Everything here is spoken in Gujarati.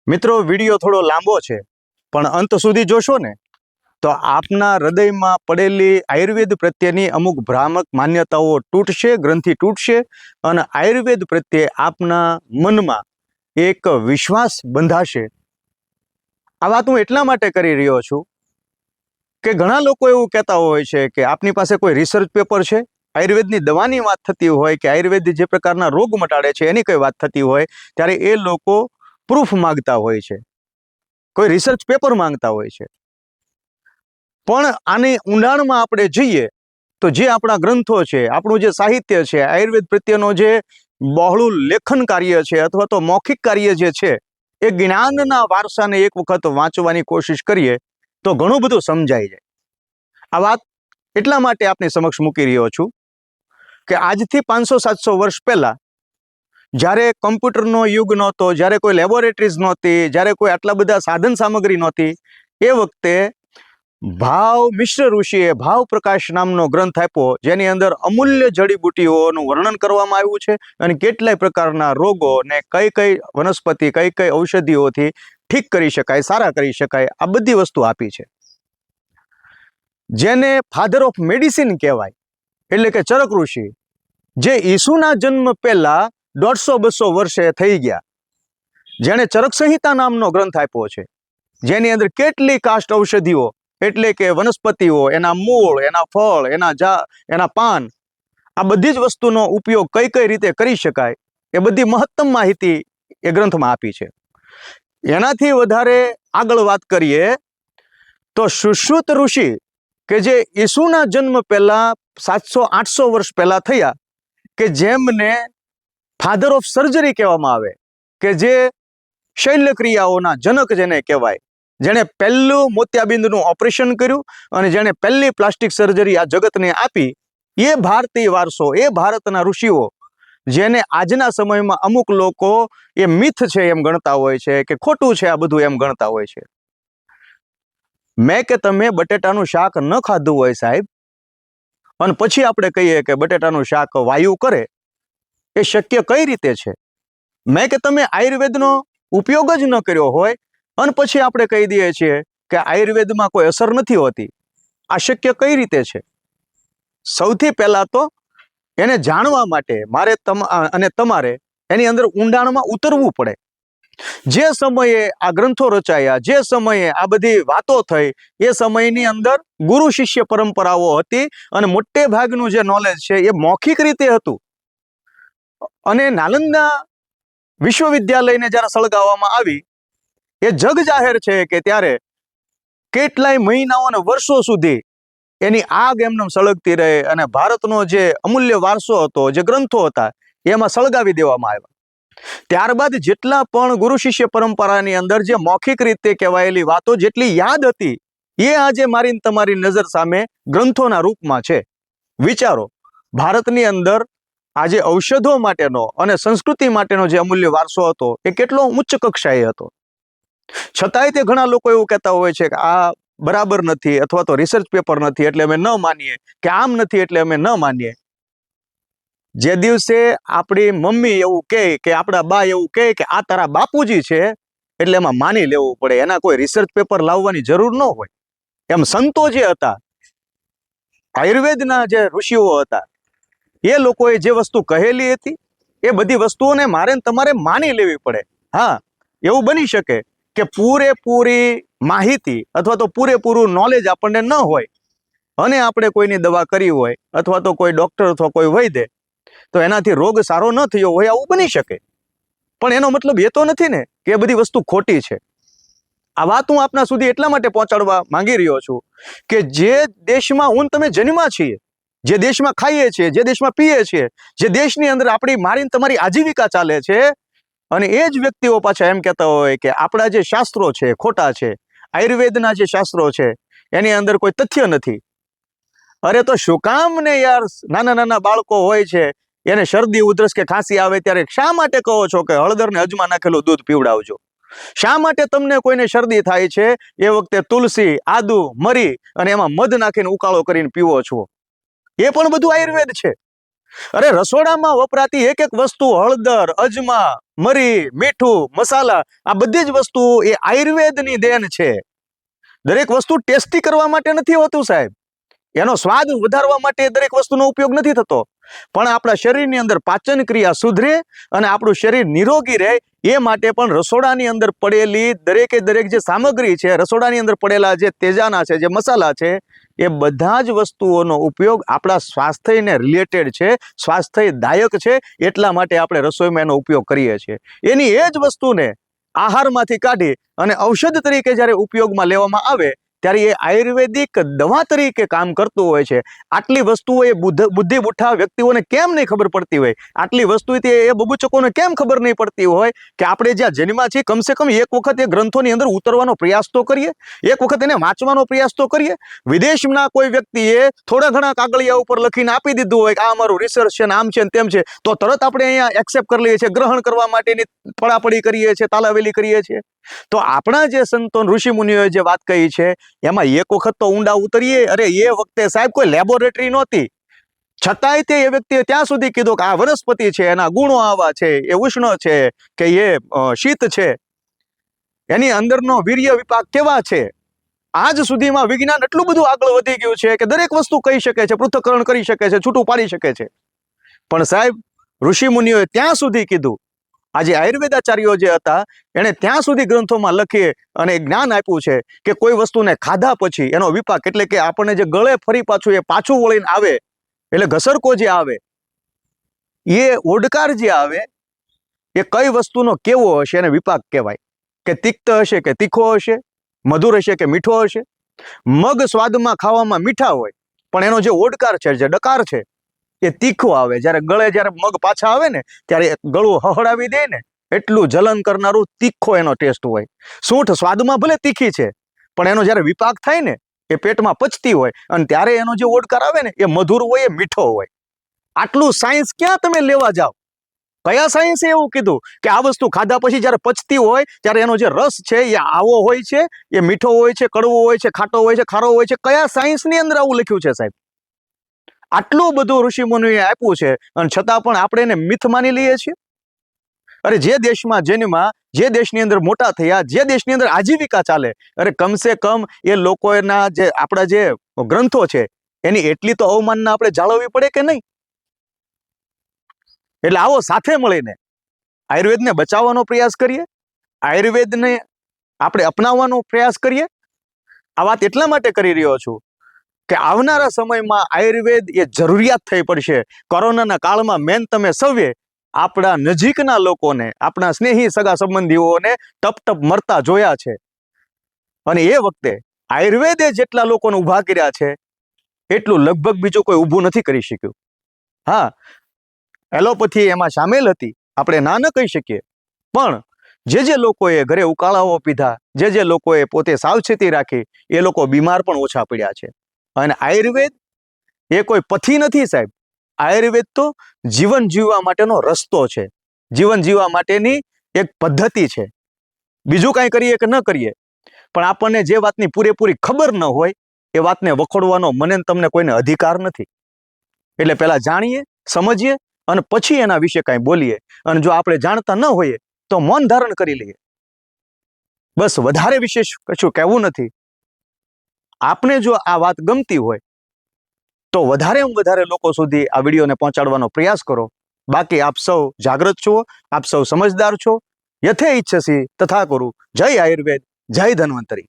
મિત્રો વિડીયો થોડો લાંબો છે પણ અંત સુધી જોશો ને તો આપના હૃદયમાં પડેલી આયુર્વેદ પ્રત્યેની અમુક ભ્રામક માન્યતાઓ તૂટશે, ગ્રંથિ તૂટશે અને આયુર્વેદ પ્રત્યે આપના મનમાં એક વિશ્વાસ બંધાશે। આ વાત હું એટલા માટે કરી રહ્યો છું કે ઘણા લોકો એવું કહેતા હોય છે કે આપની પાસે કોઈ રિસર્ચ પેપર છે, આયુર્વેદની દવાની વાત થતી હોય કે આયુર્વેદ જે પ્રકારના રોગ મટાડે છે એની કોઈ વાત થતી હોય ત્યારે એ લોકો પ્રૂફ માંગતા હોય છે, કોઈ રિસર્ચ પેપર માંગતા હોય છે। પણ આની ઊંડાણમાં આપણે જઈએ તો જે આપણા ગ્રંથો છે, આપણું જે સાહિત્ય છે, આયુર્વેદ પ્રત્યેનો જે બહોળું લેખન કાર્ય છે અથવા તો મૌખિક કાર્ય જે છે એ જ્ઞાનના વારસાને એક વખત વાંચવાની કોશિશ કરીએ તો ઘણું બધું સમજાઈ જાય। આ વાત એટલા માટે આપની સમક્ષ મૂકી રહ્યો છું કે આજથી 500-700 વર્ષ પહેલા જ્યારે કમ્પ્યુટરનો યુગ નહોતો, જ્યારે કોઈ લેબોરેટરીઝ નહોતી, જ્યારે કોઈ આટલા બધા સાધન સામગ્રી નહોતી, એ વખતે ભાવ મિશ્ર ઋષિએ ભાવ પ્રકાશ નામનો ગ્રંથ આપ્યો જેની અંદર અમૂલ્ય જડીબુટીઓનું વર્ણન કરવામાં આવ્યું છે અને કેટલાય પ્રકારના રોગો ને કઈ કઈ વનસ્પતિ, કઈ કઈ ઔષધિઓથી ઠીક કરી શકાય, સારા કરી શકાય, આ બધી વસ્તુ આપી છે। જેને ફાધર ઓફ મેડિસિન કહેવાય એટલે કે ચરક ઋષિ, જે ઈસુના જન્મ પહેલા 150-200 વર્ષે થઈ ગયા, જેણે ચરક સંહિતા નામનો ગ્રંથ આપ્યો છે જેની અંદર કેટલી કાષ્ટ ઔષધિઓ એટલે કે વનસ્પતિઓ, એના મૂળ, એના ફળ, એના પાન, આ બધી જ વસ્તુનો ઉપયોગ કઈ કઈ રીતે કરી શકાય એ બધી મહત્તમ માહિતી એ ગ્રંથમાં આપી છે। એનાથી વધારે આગળ વાત કરીએ તો સુશ્રુત ઋષિ કે જે ઈસુના જન્મ પહેલા 700-800 વર્ષ પહેલા થયા, કે જેમને ફાધર ઓફ સર્જરી કહેવામાં આવે, કે જે શૈલ્યક્રિયાઓના જનક જેને કહેવાય, જેણે પહેલું મોતિયાબિંદનું ઓપરેશન કર્યું અને જેણે પહેલી પ્લાસ્ટિક સર્જરી આ જગતને આપી, એ ભારતીય વારસો, એ ભારતના ઋષિઓ, જેને આજના સમયમાં અમુક લોકો એ મિથ છે એમ ગણતા હોય છે કે ખોટું છે આ બધું એમ ગણતા હોય છે। મેં કે તમે બટેટાનું શાક ન ખાધું હોય સાહેબ અને પછી આપણે કહીએ કે બટેટાનું શાક વાયુ કરે, એ શક્ય કઈ રીતે છે? મેં કે તમે આયુર્વેદનો ઉપયોગ જ ન કર્યો હોય અને પછી આપણે કહી દઈએ છીએ કે આયુર્વેદમાં કોઈ અસર નથી હોતી, આ શક્ય કઈ રીતે છે? સૌથી પહેલા તો એને જાણવા માટે મારે અને તમારે એની અંદર ઊંડાણમાં ઉતરવું પડે। જે સમયે આ ગ્રંથો રચાયા, જે સમયે આ બધી વાતો થઈ, એ સમયની અંદર ગુરુ શિષ્ય પરંપરાઓ હતી અને મોટે ભાગનું જે નોલેજ છે એ મૌખિક રીતે હતું। અને નાલંદા વિશ્વવિદ્યાલયને જ્યારે સળગાવવામાં આવી, એ જગ જાહેર છે કે ત્યારે કેટલાય મહિનાઓ અને વર્ષો સુધી એની આગ એમને સળગતી રહે અને ભારતનો જે અમૂલ્ય વારસો હતો, જે ગ્રંથો હતા, એમાં સળગાવી દેવામાં આવ્યા। ત્યારબાદ જેટલા પણ ગુરુ શિષ્ય પરંપરાની અંદર જે મૌખિક રીતે કહેવાયેલી વાતો જેટલી યાદ હતી, એ આજે મારી તમારી નજર સામે ગ્રંથોના રૂપમાં છે। વિચારો, ભારતની અંદર આજે ઔષધો માટેનો અને સંસ્કૃતિ માટેનો જે અમૂલ્ય વારસો હતો એ કેટલો ઉચ્ચ કક્ષાએ હતો। છતાંય તે ઘણા લોકો એવું કહેતા હોય છે કે આ બરાબર નથી અથવા તો રિસર્ચ પેપર નથી એટલે અમે ન માનીએ, કે આમ નથી એટલે અમે ન માનીએ। જે દિવસે આપણી મમ્મી એવું કહે કે આપણા બા એવું કહે કે આ તારા બાપુજી છે એટલે એમાં માની લેવું પડે, એના કોઈ રિસર્ચ પેપર લાવવાની જરૂર ન હોય। એમ સંતો જે હતા, આયુર્વેદના જે ઋષિઓ હતા, એ લોકોએ જે વસ્તુ કહેલી હતી એ બધી વસ્તુઓને મારે તમારે માની લેવી પડે। હા, એવું બની શકે કે પૂરેપૂરી માહિતી અથવા તો પૂરેપૂરું નોલેજ આપણને ન હોય અને આપણે કોઈની દવા કરી હોય અથવા તો કોઈ ડોક્ટર અથવા કોઈ વૈદ્ય તો એનાથી રોગ સારો ન થયો હોય, આવું બની શકે। પણ એનો મતલબ એ તો નથી ને કે એ બધી વસ્તુ ખોટી છે। આ વાત હું આપના સુધી એટલા માટે પહોંચાડવા માંગી રહ્યો છું કે જે દેશમાં હું તમે જન્મા છીએ, જે દેશમાં ખાઈએ છીએ, જે દેશમાં પીએ છીએ, જે દેશની અંદર આપણી મારી તમારી આજીવિકા ચાલે છે, અને એ જ વ્યક્તિઓ પાછા એમ કહેતા હોય કે આપણા જે શાસ્ત્રો છે ખોટા છે, આયુર્વેદના જે શાસ્ત્રો છે એની અંદર કોઈ તથ્ય નથી। અરે તો શું કામ ને યાર, નાના નાના બાળકો હોય છે એને શરદી ઉધરસ કે ખાંસી આવે ત્યારે શા માટે કહો છો કે હળદર ને અજમા નાખેલું દૂધ પીવડાવજો? શા માટે તમને કોઈને શરદી થાય છે એ વખતે તુલસી, આદુ, મરી અને એમાં મધ નાખીને ઉકાળો કરીને પીવો છો? એ પણ બધું આયુર્વેદ છે। અરે રસોડામાં વપરાતી એક એક વસ્તુ, હળદર, અજમા, મરી, મીઠું, મસાલા, આ બધી જ વસ્તુ એ આયુર્વેદની દેન છે. દરેક વસ્તુ ટેસ્ટી કરવા માટે નથી હોતું સાહેબ, એનો સ્વાદ વધારવા માટે દરેક વસ્તુનો ઉપયોગ નથી થતો, પણ આપણા શરીરની અંદર પાચન ક્રિયા સુધરે અને આપણું શરીર નિરોગી રહે એ માટે પણ રસોડાની અંદર પડેલી દરેકે દરેક જે સામગ્રી છે, રસોડાની અંદર પડેલા જે તેજાના છે, જે મસાલા છે, એ બધા જ વસ્તુઓનો ઉપયોગ આપણા સ્વાસ્થ્યને રિલેટેડ છે, સ્વાસ્થ્યદાયક છે, એટલા માટે આપણે રસોઈમાં એનો ઉપયોગ કરીએ છીએ. એની એ જ વસ્તુને આહારમાંથી કાઢી અને ઔષધ તરીકે જ્યારે ઉપયોગમાં લેવામાં આવે ત્યારે એ આયુર્વેદિક દવા તરીકે કામ કરતું હોય છે. આટલી વસ્તુઓ એ બુદ્ધિ બુઠ્ઠા વ્યક્તિઓને કેમ નહીં ખબર પડતી હોય? આટલી વસ્તુ એ બબુચકોને કેમ ખબર નહીં પડતી હોય કે આપણે જ્યાં જન્મ્યા છીએ કમસે કમ એક વખત એ ગ્રંથોની અંદર ઉતરવાનો પ્રયાસ તો કરીએ, એક વખત એને વાંચવાનો પ્રયાસ તો કરીએ. વિદેશના કોઈ વ્યક્તિએ થોડા ઘણા કાગળિયા ઉપર લખીને આપી દીધું હોય કે આ મારું રિસર્ચ છે, આમ છે, તેમ છે, તો તરત આપણે અહીંયા એક્સેપ્ટ કરી લઈએ છીએ, ગ્રહણ કરવા માટેની પડાપડી કરીએ છીએ, તાલાવેલી કરીએ છીએ. તો આપણા જે સંતો ઋષિ મુનિઓએ જે વાત કહી છે એમાં એક વખત તો ઊંડા ઉતરીએ. અરે એ વખતે સાહેબ કોઈ લેબોરેટરી નહોતી, છતાંય તે એ વ્યક્તિએ ત્યાં સુધી કીધું કે આ વનસ્પતિ છે, એના ગુણો આવા છે, એ ઉષ્ણ છે કે એ શીત છે, એની અંદરનો વીર્ય વિપાક કેવા છે. આજ સુધીમાં વિજ્ઞાન એટલું બધું આગળ વધી ગયું છે કે દરેક વસ્તુ કહી શકે છે, પૃથ્થકરણ કરી શકે છે, છૂટું પાડી શકે છે. પણ સાહેબ ઋષિ મુનિઓએ ત્યાં સુધી કીધું, આજે આયુર્વેદાચાર્યો જે હતા એણે ત્યાં સુધી ગ્રંથોમાં લખી અને જ્ઞાન આપ્યું છે કે કોઈ વસ્તુને ખાધા પછી એનો વિપાક એટલે કે આપણને જે ગળે ફરી પાછું એ પાછું વળીને આવે એટલે ઘસરકો જે આવે, એ ઓડકાર જે આવે, એ કઈ વસ્તુનો કેવો હશે એને વિપાક કહેવાય. કે તિક્ત હશે કે તીખો હશે, મધુર હશે કે મીઠો હશે. મગ સ્વાદમાં ખાવામાં મીઠા હોય પણ એનો જે ઓડકાર છે, જે ડકાર છે, એ તીખો આવે. જ્યારે ગળે જ્યારે મગ પાછા આવે ને ત્યારે ગળું હહડાવી દે ને એટલું જલન કરનારું તીખો એનો ટેસ્ટ હોય. સૂંઠ સ્વાદમાં ભલે તીખી છે પણ એનો જ્યારે વિપાક થાય ને એ પેટમાં પચતી હોય અને ત્યારે એનો જે ઓડકાર આવે ને એ મધુર હોય, એ મીઠો હોય. આટલું સાયન્સ ક્યાં તમે લેવા જાઓ? કયા સાયન્સે એવું કીધું કે આ વસ્તુ ખાધા પછી જ્યારે પચતી હોય ત્યારે એનો જે રસ છે એ આવો હોય છે, એ મીઠો હોય છે, કડવો હોય છે, ખાટો હોય છે, ખારો હોય છે? કયા સાયન્સની અંદર આવું લખ્યું છે સાહેબ? આટલું બધું ઋષિ મુનિએ આપ્યું છે અને છતાં પણ આપણે એને મિથ માની લઈએ છીએ. અરે જે દેશમાં જન્મા, જે દેશની અંદર મોટા થયા, જે દેશની અંદર આજીવિકા ચાલે, અરે કમસે કમ એ લોકોના જે આપણા જે ગ્રંથો છે એની એટલી તો અવમાનના આપણે જાળવવી પડે કે નહીં? એટલે આવો સાથે મળીને આયુર્વેદને બચાવવાનો પ્રયાસ કરીએ, આયુર્વેદને આપણે અપનાવવાનો પ્રયાસ કરીએ. આ વાત એટલા માટે કરી રહ્યો છું કે આવનારા સમયમાં આયુર્વેદ એ જરૂરિયાત થઈ પડશે. કોરોનાના કાળમાં મેન તમે સૌએ આપણા નજીકના લોકોને, આપણા સ્નેહી સગા સંબંધીઓને ટપ ટપ મરતા જોયા છે અને એ વખતે આયુર્વેદે જેટલા લોકોને ઊભા કર્યા છે એટલું લગભગ બીજું કોઈ ઊભું નથી કરી શક્યું. હા, એલોપેથી એમાં સામેલ હતી, આપણે ના ન કહી શકીએ, પણ જે લોકોએ ઘરે ઉકાળાઓ પીધા, જે લોકોએ પોતે સાવચેતી રાખી, એ લોકો બીમાર પણ ઓછા પડ્યા છે. અને આયુર્વેદ એ કોઈ પથી નથી સાહેબ, આયુર્વેદ તો જીવન જીવવા માટેનો રસ્તો છે, જીવન જીવવા માટેની એક પદ્ધતિ છે. બીજું કાંઈ કરીએ કે ન કરીએ પણ આપણને જે વાતની પૂરેપૂરી ખબર ન હોય એ વાતને વખોડવાનો મને તમને કોઈને અધિકાર નથી. એટલે પહેલા જાણીએ, સમજીએ અને પછી એના વિશે કાંઈ બોલીએ. અને જો આપણે જાણતા ન હોઈએ તો મૌન ધારણ કરી લઈએ. બસ, વધારે વિશેષ કશું કહેવું નથી. આપને જો આ વાત ગમતી હોય તો વધારે લોકો સુધી આ વિડીયોને પહોંચાડવાનો પ્રયાસ કરો. બાકી આપ સૌ જાગૃત છો, આપ સૌ સમજદાર છો. યથે ઈચ્છસી તથા કરું. જય આયુર્વેદ, જય ધન્વંતરી.